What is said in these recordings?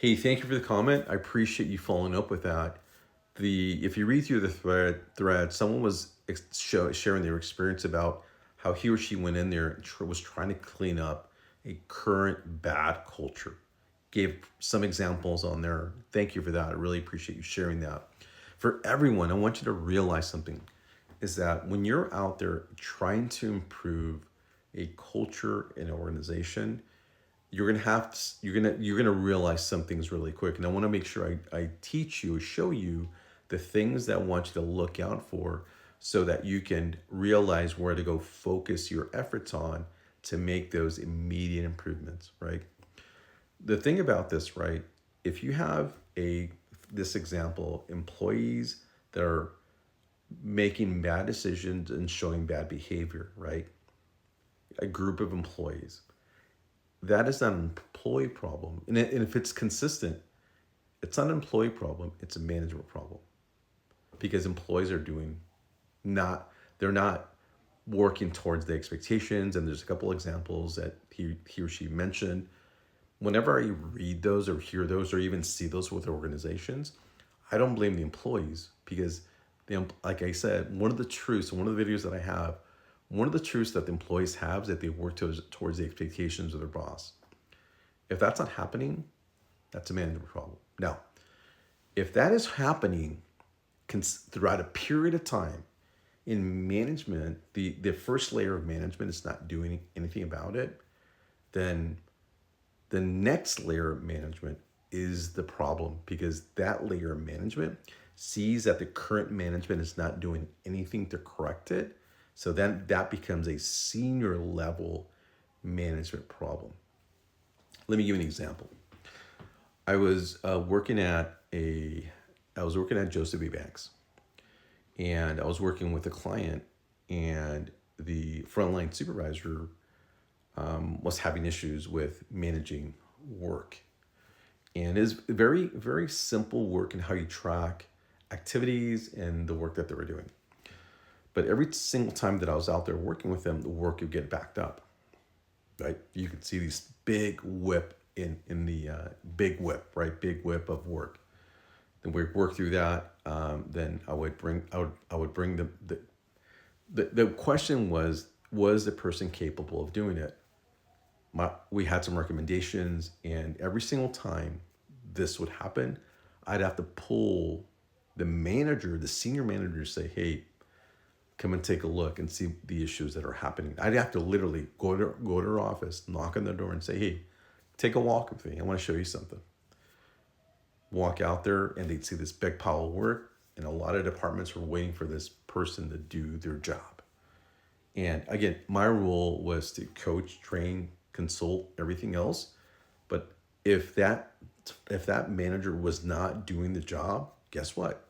Hey, thank you for the comment. I appreciate you following up with that. If you read through the thread, someone was sharing their experience about how he or she went in there and was trying to clean up a current bad culture. Gave some examples on there. Thank you for that. I really appreciate you sharing that. For everyone, I want you to realize something is that when you're out there trying to improve a culture in an organization, you're gonna realize some things really quick, and I want to make sure I teach you, show you the things that I want you to look out for, so that you can realize where to go focus your efforts on to make those immediate improvements. Right. The thing about this, right? If you have a this example, employees that are making bad decisions and showing bad behavior, right? A group of employees that is not an employee problem. And if it's consistent, it's not an employee problem, it's a management problem. Because employees are they're not working towards the expectations. And there's a couple examples that he or she mentioned. Whenever I read those or hear those or even see those with organizations, I don't blame the employees because, like I said, one of the videos that I have, one of the truths that the employees have is that they work towards the expectations of their boss. If that's not happening, that's a management problem. Now, if that is happening throughout a period of time in management, the first layer of management is not doing anything about it, then the next layer of management is the problem, because that layer of management sees that the current management is not doing anything to correct it. So then that becomes a senior level management problem. Let me give you an example. I was working at Joseph B. Banks, and I was working with a client, and the frontline supervisor was having issues with managing work. And it's very, very simple work in how you track activities and the work that they were doing. But every single time that I was out there working with them, the work would get backed up. Right? You could see these big whip in the big whip, right? Big whip of work. Then we work through that. Then I would bring the question was the person capable of doing it? We had some recommendations, and every single time this would happen, I'd have to pull the senior manager, say, hey, come and take a look and see the issues that are happening. I'd have to literally go to her office, knock on the door and say, hey, take a walk with me. I want to show you something. Walk out there, and they'd see this big pile of work, and a lot of departments were waiting for this person to do their job. And again, my role was to coach, train, consult, everything else. But if that manager was not doing the job, guess what?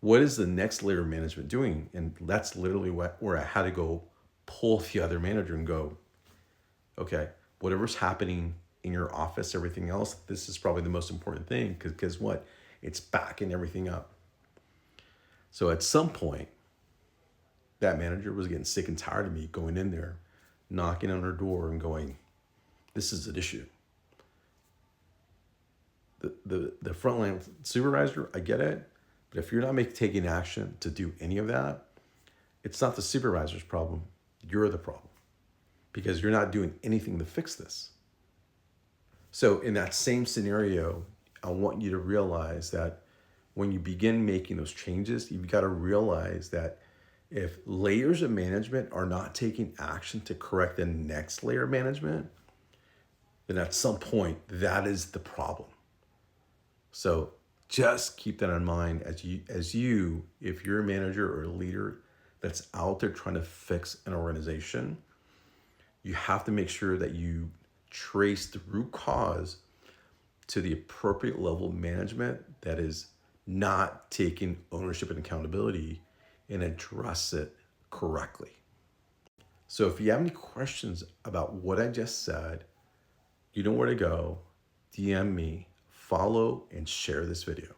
What is the next layer of management doing? And that's literally where I had to go pull the other manager and go, okay, whatever's happening in your office, everything else, this is probably the most important thing, because guess what? It's backing everything up. So at some point, that manager was getting sick and tired of me going in there, knocking on her door and going, this is an issue. The frontline supervisor, I get it. But if you're not taking action to do any of that, it's not the supervisor's problem. You're the problem, because you're not doing anything to fix this. So in that same scenario, I want you to realize that when you begin making those changes, you've got to realize that if layers of management are not taking action to correct the next layer of management, then at some point, that is the problem. So just keep that in mind if you're a manager or a leader that's out there trying to fix an organization, you have to make sure that you trace the root cause to the appropriate level of management that is not taking ownership and accountability, and address it correctly. So if you have any questions about what I just said, you know where to go. DM me, follow, and share this video.